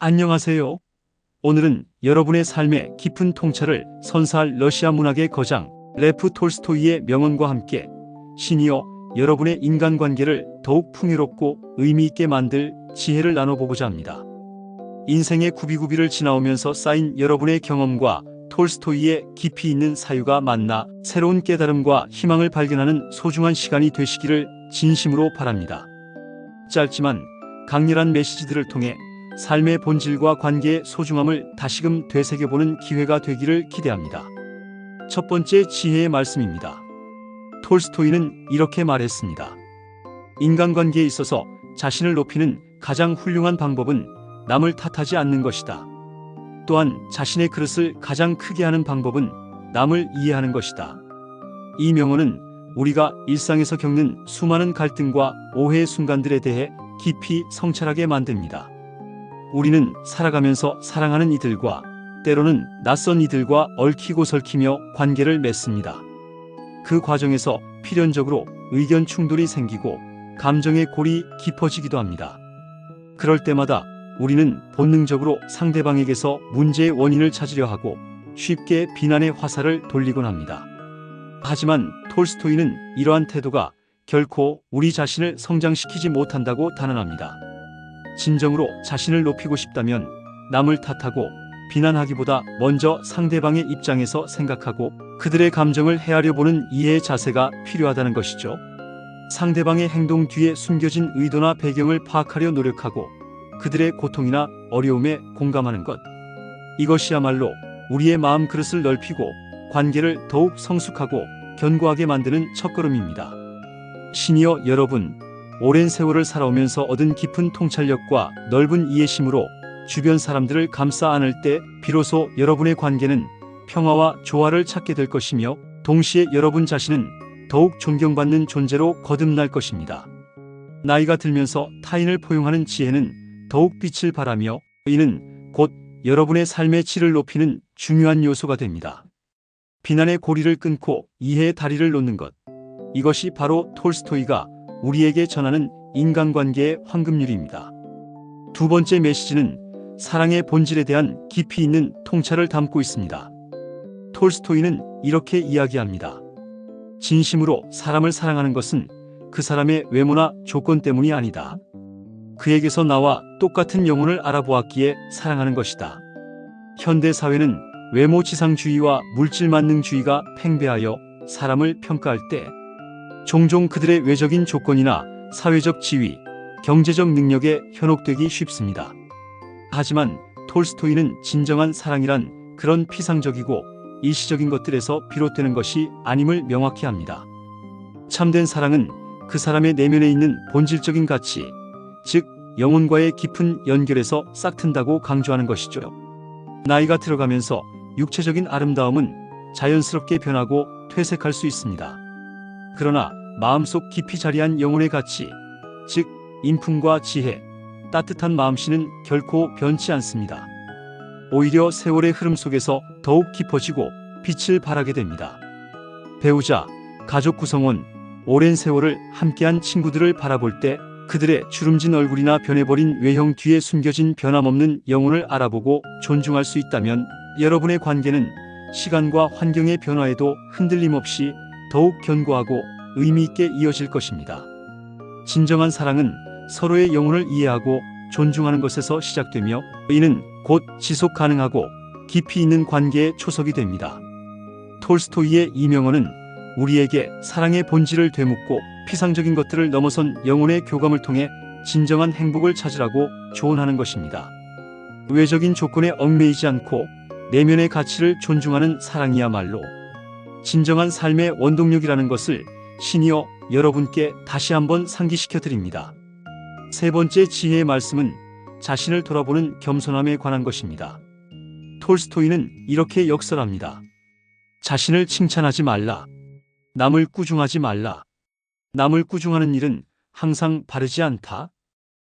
안녕하세요. 오늘은 여러분의 삶의 깊은 통찰을 선사할 러시아 문학의 거장 레프 톨스토이의 명언과 함께 신이여 여러분의 인간관계를 더욱 풍요롭고 의미있게 만들 지혜를 나눠보고자 합니다. 인생의 구비구비를 지나오면서 쌓인 여러분의 경험과 톨스토이의 깊이 있는 사유가 만나 새로운 깨달음과 희망을 발견하는 소중한 시간이 되시기를 진심으로 바랍니다. 짧지만 강렬한 메시지들을 통해 삶의 본질과 관계의 소중함을 다시금 되새겨보는 기회가 되기를 기대합니다. 첫 번째 지혜의 말씀입니다. 톨스토이는 이렇게 말했습니다. 인간관계에 있어서 자신을 높이는 가장 훌륭한 방법은 남을 탓하지 않는 것이다. 또한 자신의 그릇을 가장 크게 하는 방법은 남을 이해하는 것이다. 이 명언은 우리가 일상에서 겪는 수많은 갈등과 오해의 순간들에 대해 깊이 성찰하게 만듭니다. 우리는 살아가면서 사랑하는 이들과 때로는 낯선 이들과 얽히고 설키며 관계를 맺습니다. 그 과정에서 필연적으로 의견 충돌이 생기고 감정의 골이 깊어지기도 합니다. 그럴 때마다 우리는 본능적으로 상대방에게서 문제의 원인을 찾으려 하고 쉽게 비난의 화살을 돌리곤 합니다. 하지만 톨스토이는 이러한 태도가 결코 우리 자신을 성장시키지 못한다고 단언합니다. 진정으로 자신을 높이고 싶다면 남을 탓하고 비난하기보다 먼저 상대방의 입장에서 생각하고 그들의 감정을 헤아려 보는 이해의 자세가 필요하다는 것이죠. 상대방의 행동 뒤에 숨겨진 의도나 배경을 파악하려 노력하고 그들의 고통이나 어려움에 공감하는 것. 이것이야말로 우리의 마음 그릇을 넓히고 관계를 더욱 성숙하고 견고하게 만드는 첫걸음입니다. 신이여 여러분, 오랜 세월을 살아오면서 얻은 깊은 통찰력과 넓은 이해심으로 주변 사람들을 감싸 안을 때 비로소 여러분의 관계는 평화와 조화를 찾게 될 것이며 동시에 여러분 자신은 더욱 존경받는 존재로 거듭날 것입니다. 나이가 들면서 타인을 포용하는 지혜는 더욱 빛을 발하며 이는 곧 여러분의 삶의 질을 높이는 중요한 요소가 됩니다. 비난의 고리를 끊고 이해의 다리를 놓는 것. 이것이 바로 톨스토이가 우리에게 전하는 인간관계의 황금률입니다. 두 번째 메시지는 사랑의 본질에 대한 깊이 있는 통찰을 담고 있습니다. 톨스토이는 이렇게 이야기합니다. 진심으로 사람을 사랑하는 것은 그 사람의 외모나 조건 때문이 아니다. 그에게서 나와 똑같은 영혼을 알아보았기에 사랑하는 것이다. 현대 사회는 외모 지상주의와 물질 만능주의가 팽배하여 사람을 평가할 때 종종 그들의 외적인 조건이나 사회적 지위, 경제적 능력에 현혹되기 쉽습니다. 하지만 톨스토이는 진정한 사랑이란 그런 피상적이고 일시적인 것들에서 비롯되는 것이 아님을 명확히 합니다. 참된 사랑은 그 사람의 내면에 있는 본질적인 가치, 즉 영혼과의 깊은 연결에서 싹튼다고 강조하는 것이죠. 나이가 들어가면서 육체적인 아름다움은 자연스럽게 변하고 퇴색할 수 있습니다. 그러나 마음속 깊이 자리한 영혼의 가치, 즉 인품과 지혜, 따뜻한 마음씨는 결코 변치 않습니다. 오히려 세월의 흐름 속에서 더욱 깊어지고 빛을 발하게 됩니다. 배우자, 가족 구성원, 오랜 세월을 함께한 친구들을 바라볼 때 그들의 주름진 얼굴이나 변해버린 외형 뒤에 숨겨진 변함없는 영혼을 알아보고 존중할 수 있다면 여러분의 관계는 시간과 환경의 변화에도 흔들림 없이 더욱 견고하고 의미있게 이어질 것입니다. 진정한 사랑은 서로의 영혼을 이해하고 존중하는 것에서 시작되며 이는 곧 지속 가능하고 깊이 있는 관계의 초석이 됩니다. 톨스토이의 이 명언은 우리에게 사랑의 본질을 되묻고 피상적인 것들을 넘어선 영혼의 교감을 통해 진정한 행복을 찾으라고 조언하는 것입니다. 외적인 조건에 얽매이지 않고 내면의 가치를 존중하는 사랑이야말로 진정한 삶의 원동력이라는 것을 신이여 여러분께 다시 한번 상기시켜 드립니다. 세 번째 지혜의 말씀은 자신을 돌아보는 겸손함에 관한 것입니다. 톨스토이는 이렇게 역설합니다. 자신을 칭찬하지 말라. 남을 꾸중하지 말라. 남을 꾸중하는 일은 항상 바르지 않다.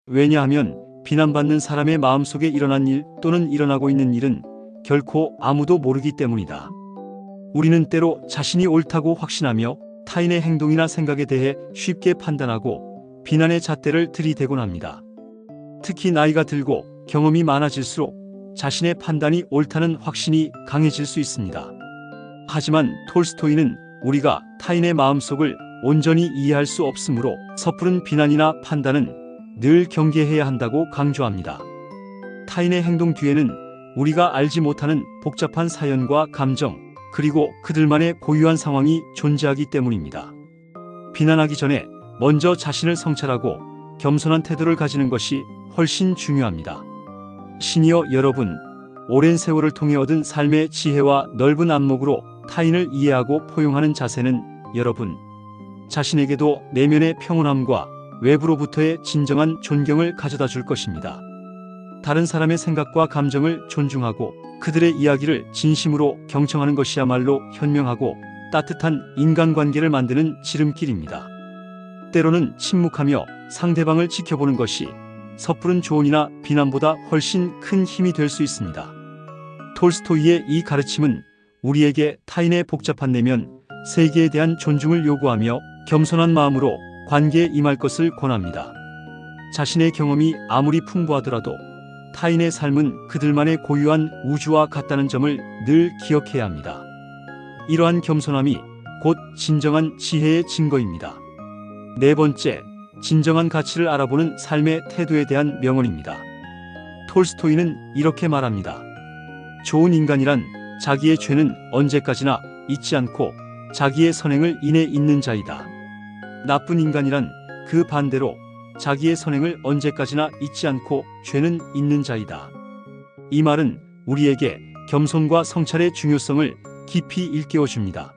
왜냐하면 비난받는 사람의 마음속에 일어난 일 또는 일어나고 있는 일은 결코 아무도 모르기 때문이다. 우리는 때로 자신이 옳다고 확신하며 타인의 행동이나 생각에 대해 쉽게 판단하고 비난의 잣대를 들이대곤 합니다. 특히 나이가 들고 경험이 많아질수록 자신의 판단이 옳다는 확신이 강해질 수 있습니다. 하지만 톨스토이는 우리가 타인의 마음속을 온전히 이해할 수 없으므로 섣부른 비난이나 판단은 늘 경계해야 한다고 강조합니다. 타인의 행동 뒤에는 우리가 알지 못하는 복잡한 사연과 감정, 그리고 그들만의 고유한 상황이 존재하기 때문입니다. 비난하기 전에 먼저 자신을 성찰하고 겸손한 태도를 가지는 것이 훨씬 중요합니다. 시니어 여러분, 오랜 세월을 통해 얻은 삶의 지혜와 넓은 안목으로 타인을 이해하고 포용하는 자세는 여러분 자신에게도 내면의 평온함과 외부로부터의 진정한 존경을 가져다 줄 것입니다. 다른 사람의 생각과 감정을 존중하고 그들의 이야기를 진심으로 경청하는 것이야말로 현명하고 따뜻한 인간관계를 만드는 지름길입니다. 때로는 침묵하며 상대방을 지켜보는 것이 섣부른 조언이나 비난보다 훨씬 큰 힘이 될 수 있습니다. 톨스토이의 이 가르침은 우리에게 타인의 복잡한 내면, 세계에 대한 존중을 요구하며 겸손한 마음으로 관계에 임할 것을 권합니다. 자신의 경험이 아무리 풍부하더라도 타인의 삶은 그들만의 고유한 우주와 같다는 점을 늘 기억해야 합니다. 이러한 겸손함이 곧 진정한 지혜의 증거입니다. 네 번째, 진정한 가치를 알아보는 삶의 태도에 대한 명언입니다. 톨스토이는 이렇게 말합니다. 좋은 인간이란 자기의 죄는 언제까지나 잊지 않고 자기의 선행을 인해 잊는 자이다. 나쁜 인간이란 그 반대로 자기의 선행을 언제까지나 잊지 않고 죄는 잊는 자이다. 이 말은 우리에게 겸손과 성찰의 중요성을 깊이 일깨워 줍니다.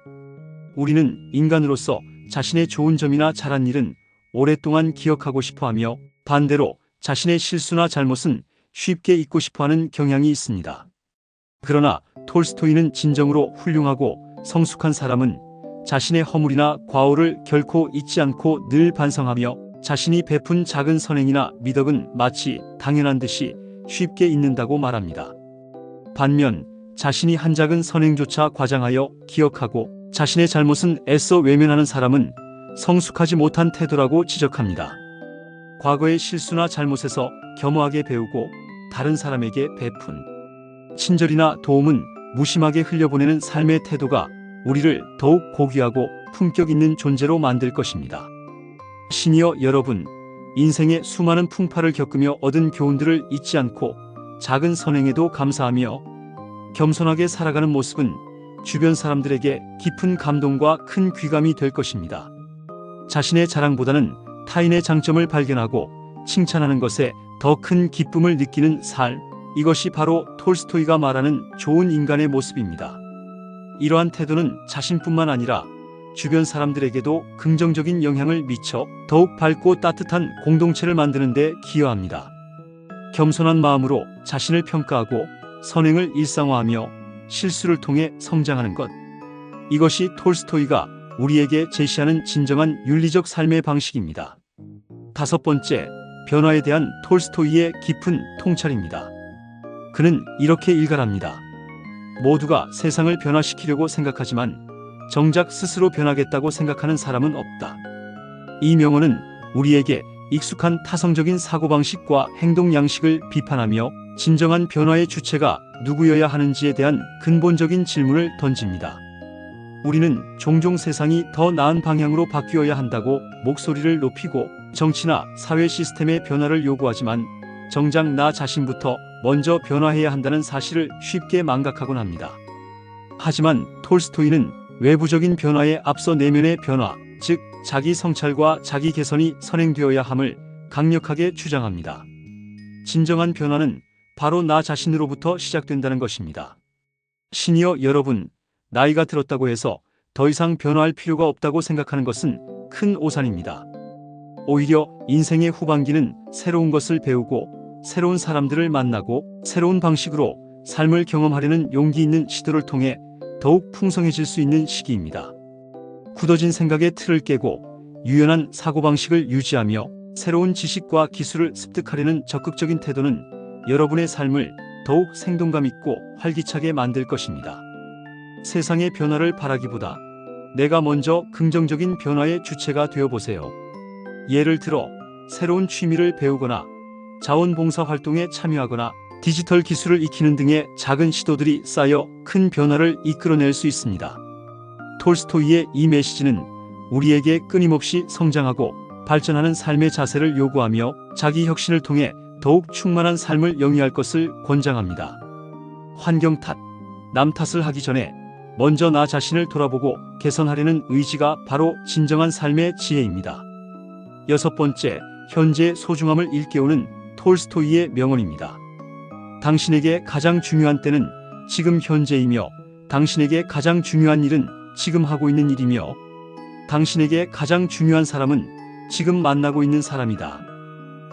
우리는 인간으로서 자신의 좋은 점이나 잘한 일은 오랫동안 기억하고 싶어하며 반대로 자신의 실수나 잘못은 쉽게 잊고 싶어하는 경향이 있습니다. 그러나 톨스토이는 진정으로 훌륭하고 성숙한 사람은 자신의 허물이나 과오를 결코 잊지 않고 늘 반성하며 자신이 베푼 작은 선행이나 미덕은 마치 당연한 듯이 쉽게 잊는다고 말합니다. 반면 자신이 한 작은 선행조차 과장하여 기억하고 자신의 잘못은 애써 외면하는 사람은 성숙하지 못한 태도라고 지적합니다. 과거의 실수나 잘못에서 겸허하게 배우고 다른 사람에게 베푼 친절이나 도움은 무심하게 흘려보내는 삶의 태도가 우리를 더욱 고귀하고 품격 있는 존재로 만들 것입니다. 시니어 여러분, 인생의 수많은 풍파를 겪으며 얻은 교훈들을 잊지 않고 작은 선행에도 감사하며 겸손하게 살아가는 모습은 주변 사람들에게 깊은 감동과 큰 귀감이 될 것입니다. 자신의 자랑보다는 타인의 장점을 발견하고 칭찬하는 것에 더 큰 기쁨을 느끼는 삶, 이것이 바로 톨스토이가 말하는 좋은 인간의 모습입니다. 이러한 태도는 자신뿐만 아니라 주변 사람들에게도 긍정적인 영향을 미쳐 더욱 밝고 따뜻한 공동체를 만드는 데 기여합니다. 겸손한 마음으로 자신을 평가하고 선행을 일상화하며 실수를 통해 성장하는 것. 이것이 톨스토이가 우리에게 제시하는 진정한 윤리적 삶의 방식입니다. 다섯 번째, 변화에 대한 톨스토이의 깊은 통찰입니다. 그는 이렇게 일갈합니다. 모두가 세상을 변화시키려고 생각하지만 정작 스스로 변하겠다고 생각하는 사람은 없다. 이 명언은 우리에게 익숙한 타성적인 사고방식과 행동 양식을 비판하며 진정한 변화의 주체가 누구여야 하는지에 대한 근본적인 질문을 던집니다. 우리는 종종 세상이 더 나은 방향으로 바뀌어야 한다고 목소리를 높이고 정치나 사회 시스템의 변화를 요구하지만 정작 나 자신부터 먼저 변화해야 한다는 사실을 쉽게 망각하곤 합니다. 하지만 톨스토이는 외부적인 변화에 앞서 내면의 변화, 즉 자기 성찰과 자기 개선이 선행되어야 함을 강력하게 주장합니다. 진정한 변화는 바로 나 자신으로부터 시작된다는 것입니다. 시니어 여러분, 나이가 들었다고 해서 더 이상 변화할 필요가 없다고 생각하는 것은 큰 오산입니다. 오히려 인생의 후반기는 새로운 것을 배우고 새로운 사람들을 만나고 새로운 방식으로 삶을 경험하려는 용기 있는 시도를 통해 더욱 풍성해질 수 있는 시기입니다. 굳어진 생각의 틀을 깨고 유연한 사고방식을 유지하며 새로운 지식과 기술을 습득하려는 적극적인 태도는 여러분의 삶을 더욱 생동감 있고 활기차게 만들 것입니다. 세상의 변화를 바라기보다 내가 먼저 긍정적인 변화의 주체가 되어보세요. 예를 들어 새로운 취미를 배우거나 자원봉사 활동에 참여하거나 디지털 기술을 익히는 등의 작은 시도들이 쌓여 큰 변화를 이끌어낼 수 있습니다. 톨스토이의 이 메시지는 우리에게 끊임없이 성장하고 발전하는 삶의 자세를 요구하며 자기 혁신을 통해 더욱 충만한 삶을 영위할 것을 권장합니다. 환경 탓, 남 탓을 하기 전에 먼저 나 자신을 돌아보고 개선하려는 의지가 바로 진정한 삶의 지혜입니다. 6번째, 현재의 소중함을 일깨우는 톨스토이의 명언입니다. 당신에게 가장 중요한 때는 지금 현재이며 당신에게 가장 중요한 일은 지금 하고 있는 일이며 당신에게 가장 중요한 사람은 지금 만나고 있는 사람이다.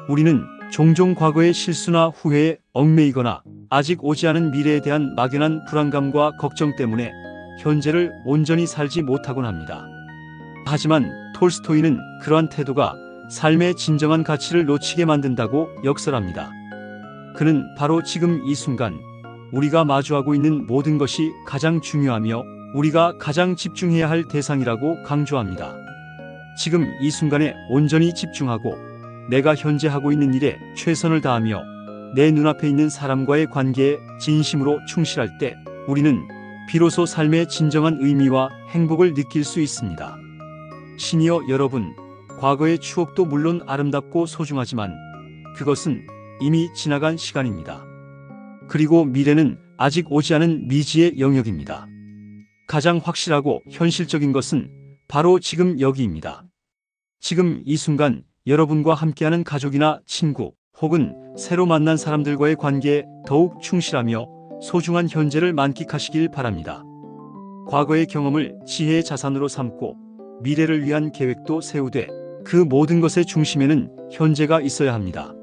우리는 종종 과거의 실수나 후회에 얽매이거나 아직 오지 않은 미래에 대한 막연한 불안감과 걱정 때문에 현재를 온전히 살지 못하곤 합니다. 하지만 톨스토이는 그러한 태도가 삶의 진정한 가치를 놓치게 만든다고 역설합니다. 그는 바로 지금 이 순간 우리가 마주하고 있는 모든 것이 가장 중요하며 우리가 가장 집중해야 할 대상이라고 강조합니다. 지금 이 순간에 온전히 집중하고 내가 현재 하고 있는 일에 최선을 다하며 내 눈앞에 있는 사람과의 관계에 진심으로 충실할 때 우리는 비로소 삶의 진정한 의미와 행복을 느낄 수 있습니다. 시니어 여러분, 과거의 추억도 물론 아름답고 소중하지만 그것은 이미 지나간 시간입니다. 그리고 미래는 아직 오지 않은 미지의 영역입니다. 가장 확실하고 현실적인 것은 바로 지금 여기입니다. 지금 이 순간 여러분과 함께하는 가족이나 친구 혹은 새로 만난 사람들과의 관계에 더욱 충실하며 소중한 현재를 만끽하시길 바랍니다. 과거의 경험을 지혜의 자산으로 삼고 미래를 위한 계획도 세우되 그 모든 것의 중심에는 현재가 있어야 합니다.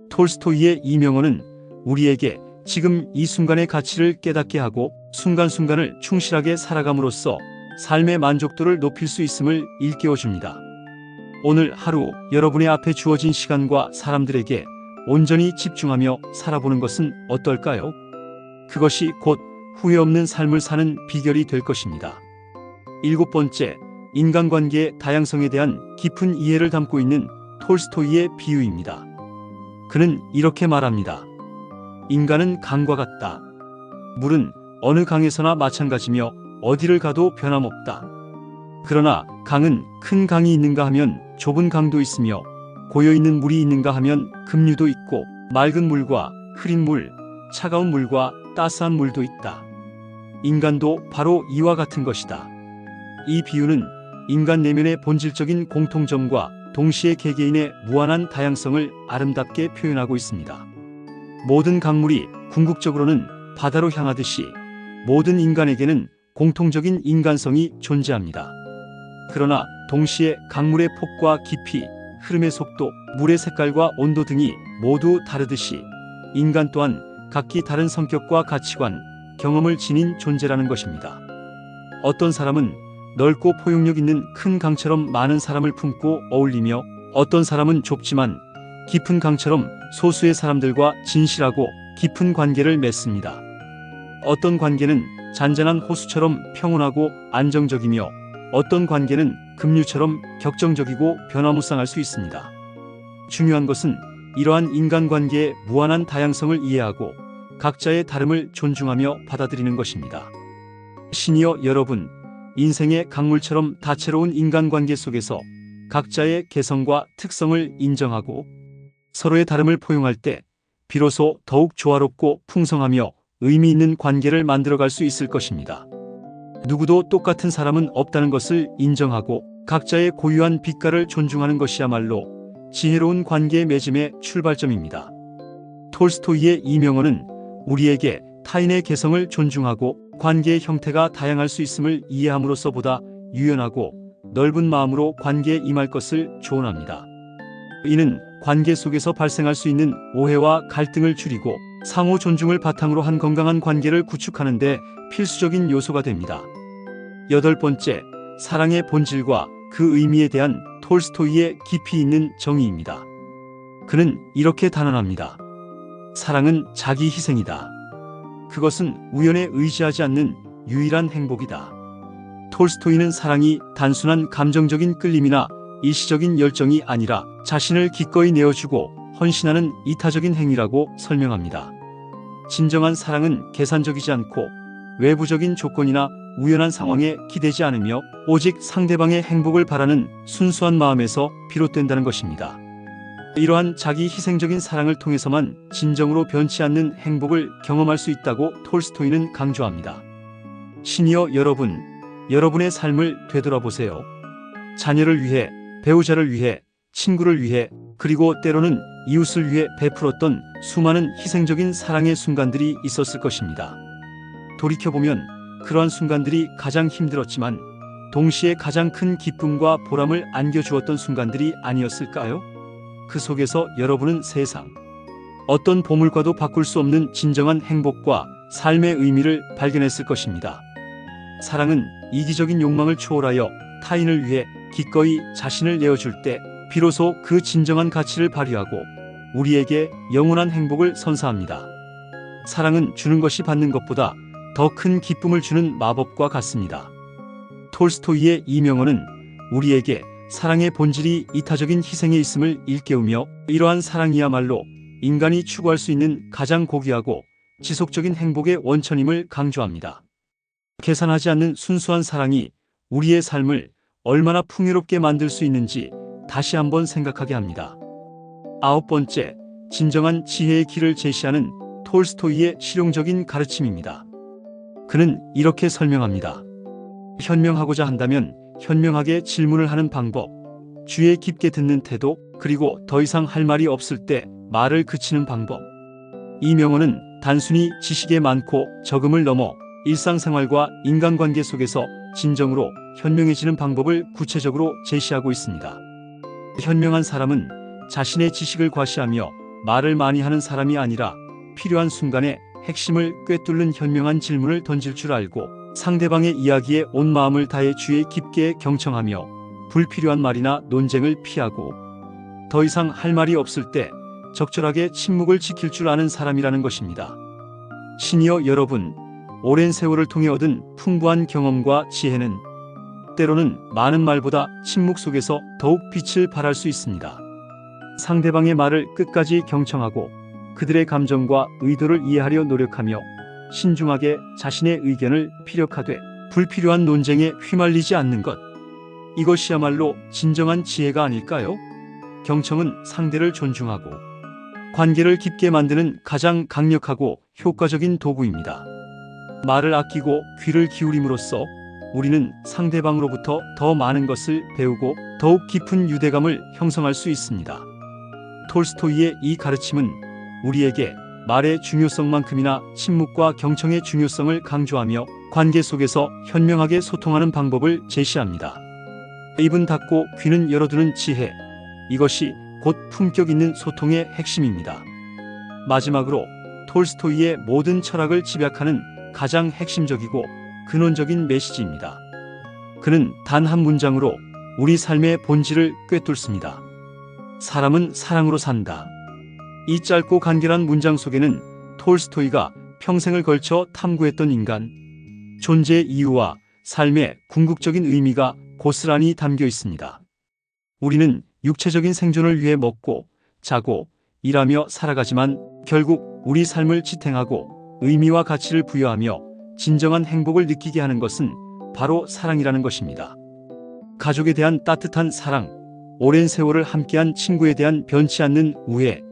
톨스토이의 이 명언은 우리에게 지금 이 순간의 가치를 깨닫게 하고 순간순간을 충실하게 살아감으로써 삶의 만족도를 높일 수 있음을 일깨워줍니다. 오늘 하루 여러분의 앞에 주어진 시간과 사람들에게 온전히 집중하며 살아보는 것은 어떨까요? 그것이 곧 후회 없는 삶을 사는 비결이 될 것입니다. 7번째, 인간관계의 다양성에 대한 깊은 이해를 담고 있는 톨스토이의 비유입니다. 그는 이렇게 말합니다. 인간은 강과 같다. 물은 어느 강에서나 마찬가지며 어디를 가도 변함없다. 그러나 강은 큰 강이 있는가 하면 좁은 강도 있으며 고여있는 물이 있는가 하면 급류도 있고 맑은 물과 흐린 물, 차가운 물과 따스한 물도 있다. 인간도 바로 이와 같은 것이다. 이 비유는 인간 내면의 본질적인 공통점과 동시에 개개인의 무한한 다양성을 아름답게 표현하고 있습니다. 모든 강물이 궁극적으로는 바다로 향하듯이 모든 인간에게는 공통적인 인간성이 존재합니다. 그러나 동시에 강물의 폭과 깊이, 흐름의 속도, 물의 색깔과 온도 등이 모두 다르듯이 인간 또한 각기 다른 성격과 가치관, 경험을 지닌 존재라는 것입니다. 어떤 사람은 넓고 포용력 있는 큰 강처럼 많은 사람을 품고 어울리며 어떤 사람은 좁지만 깊은 강처럼 소수의 사람들과 진실하고 깊은 관계를 맺습니다. 어떤 관계는 잔잔한 호수처럼 평온하고 안정적이며 어떤 관계는 급류처럼 격정적이고 변화무쌍할 수 있습니다. 중요한 것은 이러한 인간관계의 무한한 다양성을 이해하고 각자의 다름을 존중하며 받아들이는 것입니다. 시니어 여러분, 인생의 강물처럼 다채로운 인간관계 속에서 각자의 개성과 특성을 인정하고 서로의 다름을 포용할 때 비로소 더욱 조화롭고 풍성하며 의미 있는 관계를 만들어갈 수 있을 것입니다. 누구도 똑같은 사람은 없다는 것을 인정하고 각자의 고유한 빛깔을 존중하는 것이야말로 지혜로운 관계 맺음의 출발점입니다. 톨스토이의 이 명언은 우리에게 타인의 개성을 존중하고 관계의 형태가 다양할 수 있음을 이해함으로써 보다 유연하고 넓은 마음으로 관계에 임할 것을 조언합니다. 이는 관계 속에서 발생할 수 있는 오해와 갈등을 줄이고 상호 존중을 바탕으로 한 건강한 관계를 구축하는 데 필수적인 요소가 됩니다. 8번째, 사랑의 본질과 그 의미에 대한 톨스토이의 깊이 있는 정의입니다. 그는 이렇게 단언합니다. 사랑은 자기 희생이다. 그것은 우연에 의지하지 않는 유일한 행복이다. 톨스토이는 사랑이 단순한 감정적인 끌림이나 일시적인 열정이 아니라 자신을 기꺼이 내어주고 헌신하는 이타적인 행위라고 설명합니다. 진정한 사랑은 계산적이지 않고 외부적인 조건이나 우연한 상황에 기대지 않으며 오직 상대방의 행복을 바라는 순수한 마음에서 비롯된다는 것입니다. 이러한 자기 희생적인 사랑을 통해서만 진정으로 변치 않는 행복을 경험할 수 있다고 톨스토이는 강조합니다. 시니어 여러분, 여러분의 삶을 되돌아보세요. 자녀를 위해, 배우자를 위해, 친구를 위해, 그리고 때로는 이웃을 위해 베풀었던 수많은 희생적인 사랑의 순간들이 있었을 것입니다. 돌이켜보면 그러한 순간들이 가장 힘들었지만 동시에 가장 큰 기쁨과 보람을 안겨주었던 순간들이 아니었을까요? 그 속에서 여러분은 세상 어떤 보물과도 바꿀 수 없는 진정한 행복과 삶의 의미를 발견했을 것입니다. 사랑은 이기적인 욕망을 초월하여 타인을 위해 기꺼이 자신을 내어줄 때 비로소 그 진정한 가치를 발휘하고 우리에게 영원한 행복을 선사합니다. 사랑은 주는 것이 받는 것보다 더 큰 기쁨을 주는 마법과 같습니다. 톨스토이의 이 명언은 우리에게 사랑의 본질이 이타적인 희생에 있음을 일깨우며 이러한 사랑이야말로 인간이 추구할 수 있는 가장 고귀하고 지속적인 행복의 원천임을 강조합니다. 계산하지 않는 순수한 사랑이 우리의 삶을 얼마나 풍요롭게 만들 수 있는지 다시 한번 생각하게 합니다. 9번째, 진정한 지혜의 길을 제시하는 톨스토이의 실용적인 가르침입니다. 그는 이렇게 설명합니다. 현명하고자 한다면 현명하게 질문을 하는 방법, 주의 깊게 듣는 태도, 그리고 더 이상 할 말이 없을 때 말을 그치는 방법. 이 명언은 단순히 지식의 많고 적음을 넘어 일상생활과 인간관계 속에서 진정으로 현명해지는 방법을 구체적으로 제시하고 있습니다. 현명한 사람은 자신의 지식을 과시하며 말을 많이 하는 사람이 아니라 필요한 순간에 핵심을 꿰뚫는 현명한 질문을 던질 줄 알고 상대방의 이야기에 온 마음을 다해 주의 깊게 경청하며 불필요한 말이나 논쟁을 피하고 더 이상 할 말이 없을 때 적절하게 침묵을 지킬 줄 아는 사람이라는 것입니다. 시니어 여러분, 오랜 세월을 통해 얻은 풍부한 경험과 지혜는 때로는 많은 말보다 침묵 속에서 더욱 빛을 발할 수 있습니다. 상대방의 말을 끝까지 경청하고 그들의 감정과 의도를 이해하려 노력하며 신중하게 자신의 의견을 피력하되 불필요한 논쟁에 휘말리지 않는 것. 이것이야말로 진정한 지혜가 아닐까요? 경청은 상대를 존중하고 관계를 깊게 만드는 가장 강력하고 효과적인 도구입니다. 말을 아끼고 귀를 기울임으로써 우리는 상대방으로부터 더 많은 것을 배우고 더욱 깊은 유대감을 형성할 수 있습니다. 톨스토이의 이 가르침은 우리에게 말의 중요성만큼이나 침묵과 경청의 중요성을 강조하며 관계 속에서 현명하게 소통하는 방법을 제시합니다. 입은 닫고 귀는 열어두는 지혜, 이것이 곧 품격 있는 소통의 핵심입니다. 마지막으로 톨스토이의 모든 철학을 집약하는 가장 핵심적이고 근원적인 메시지입니다. 그는 단 한 문장으로 우리 삶의 본질을 꿰뚫습니다. 사람은 사랑으로 산다. 이 짧고 간결한 문장 속에는 톨스토이가 평생을 걸쳐 탐구했던 인간, 존재의 이유와 삶의 궁극적인 의미가 고스란히 담겨 있습니다. 우리는 육체적인 생존을 위해 먹고, 자고, 일하며 살아가지만 결국 우리 삶을 지탱하고 의미와 가치를 부여하며 진정한 행복을 느끼게 하는 것은 바로 사랑이라는 것입니다. 가족에 대한 따뜻한 사랑, 오랜 세월을 함께한 친구에 대한 변치 않는 우애,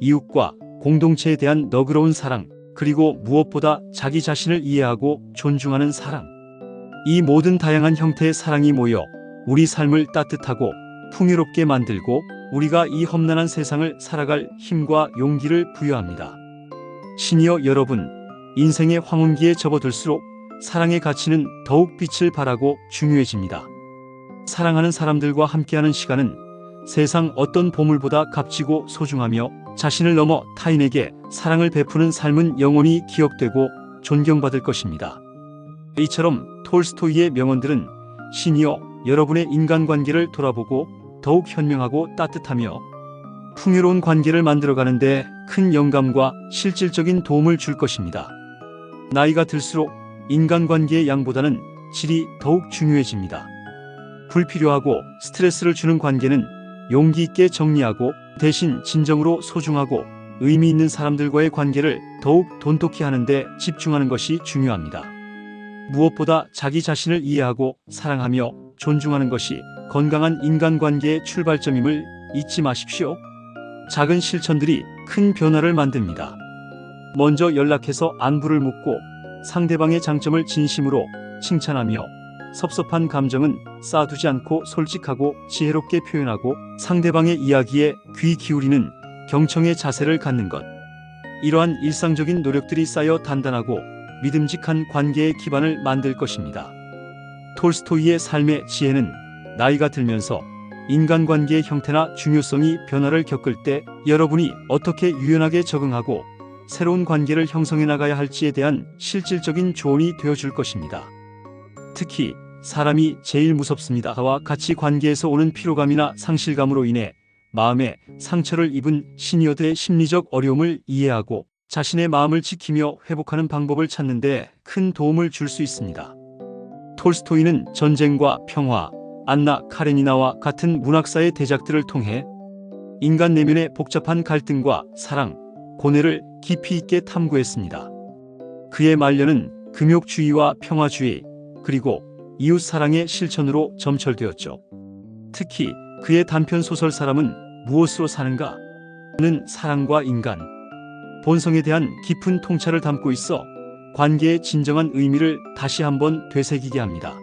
이웃과 공동체에 대한 너그러운 사랑, 그리고 무엇보다 자기 자신을 이해하고 존중하는 사랑. 이 모든 다양한 형태의 사랑이 모여 우리 삶을 따뜻하고 풍요롭게 만들고 우리가 이 험난한 세상을 살아갈 힘과 용기를 부여합니다. 시니어 여러분, 인생의 황혼기에 접어들수록 사랑의 가치는 더욱 빛을 발하고 중요해집니다. 사랑하는 사람들과 함께하는 시간은 세상 어떤 보물보다 값지고 소중하며 자신을 넘어 타인에게 사랑을 베푸는 삶은 영원히 기억되고 존경받을 것입니다. 이처럼 톨스토이의 명언들은 시니어 여러분의 인간관계를 돌아보고 더욱 현명하고 따뜻하며 풍요로운 관계를 만들어가는 데 큰 영감과 실질적인 도움을 줄 것입니다. 나이가 들수록 인간관계의 양보다는 질이 더욱 중요해집니다. 불필요하고 스트레스를 주는 관계는 용기 있게 정리하고 대신 진정으로 소중하고 의미 있는 사람들과의 관계를 더욱 돈독히 하는 데 집중하는 것이 중요합니다. 무엇보다 자기 자신을 이해하고 사랑하며 존중하는 것이 건강한 인간관계의 출발점임을 잊지 마십시오. 작은 실천들이 큰 변화를 만듭니다. 먼저 연락해서 안부를 묻고 상대방의 장점을 진심으로 칭찬하며 섭섭한 감정은 쌓아두지 않고 솔직하고 지혜롭게 표현하고 상대방의 이야기에 귀 기울이는 경청의 자세를 갖는 것. 이러한 일상적인 노력들이 쌓여 단단하고 믿음직한 관계의 기반을 만들 것입니다. 톨스토이의 삶의 지혜는 나이가 들면서 인간관계의 형태나 중요성이 변화를 겪을 때 여러분이 어떻게 유연하게 적응하고 새로운 관계를 형성해 나가야 할지에 대한 실질적인 조언이 되어줄 것입니다. 특히 사람이 제일 무섭습니다와 같이 관계에서 오는 피로감이나 상실감으로 인해 마음에 상처를 입은 시니어들의 심리적 어려움을 이해하고 자신의 마음을 지키며 회복하는 방법을 찾는 데 큰 도움을 줄 수 있습니다. 톨스토이는 전쟁과 평화, 안나 카레니나와 같은 문학사의 대작들을 통해 인간 내면의 복잡한 갈등과 사랑, 고뇌를 깊이 있게 탐구했습니다. 그의 말년은 금욕주의와 평화주의, 그리고 이웃사랑의 실천으로 점철되었죠. 특히 그의 단편 소설 사람은 무엇으로 사는가? 는 사랑과 인간, 본성에 대한 깊은 통찰을 담고 있어 관계의 진정한 의미를 다시 한번 되새기게 합니다.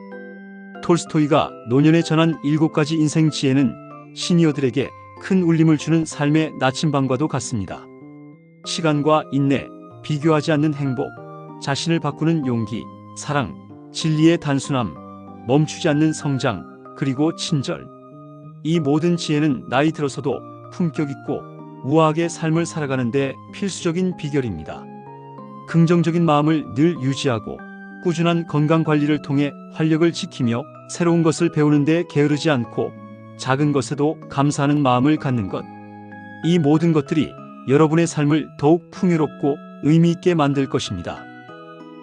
톨스토이가 노년에 전한 7가지 인생 지혜는 시니어들에게 큰 울림을 주는 삶의 나침반과도 같습니다. 시간과 인내, 비교하지 않는 행복, 자신을 바꾸는 용기, 사랑, 진리의 단순함, 멈추지 않는 성장, 그리고 친절. 이 모든 지혜는 나이 들어서도 품격 있고 우아하게 삶을 살아가는 데 필수적인 비결입니다. 긍정적인 마음을 늘 유지하고 꾸준한 건강관리를 통해 활력을 지키며 새로운 것을 배우는 데 게으르지 않고 작은 것에도 감사하는 마음을 갖는 것. 이 모든 것들이 여러분의 삶을 더욱 풍요롭고 의미 있게 만들 것입니다.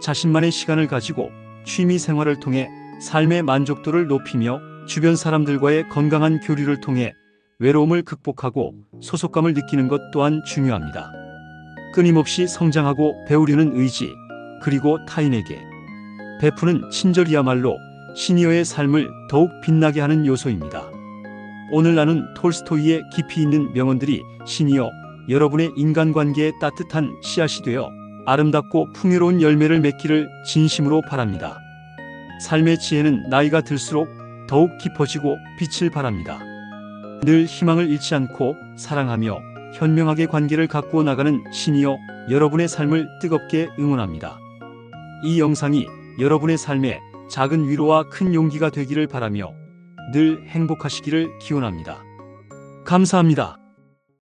자신만의 시간을 가지고 취미 생활을 통해 삶의 만족도를 높이며 주변 사람들과의 건강한 교류를 통해 외로움을 극복하고 소속감을 느끼는 것 또한 중요합니다. 끊임없이 성장하고 배우려는 의지, 그리고 타인에게 베푸는 친절이야말로 시니어의 삶을 더욱 빛나게 하는 요소입니다. 오늘 나눈 톨스토이의 깊이 있는 명언들이 시니어 여러분의 인간관계에 따뜻한 씨앗이 되어 아름답고 풍요로운 열매를 맺기를 진심으로 바랍니다. 삶의 지혜는 나이가 들수록 더욱 깊어지고 빛을 발합니다. 늘 희망을 잃지 않고 사랑하며 현명하게 관계를 가꾸어 나가는 시니어 여러분의 삶을 뜨겁게 응원합니다. 이 영상이 여러분의 삶에 작은 위로와 큰 용기가 되기를 바라며 늘 행복하시기를 기원합니다. 감사합니다.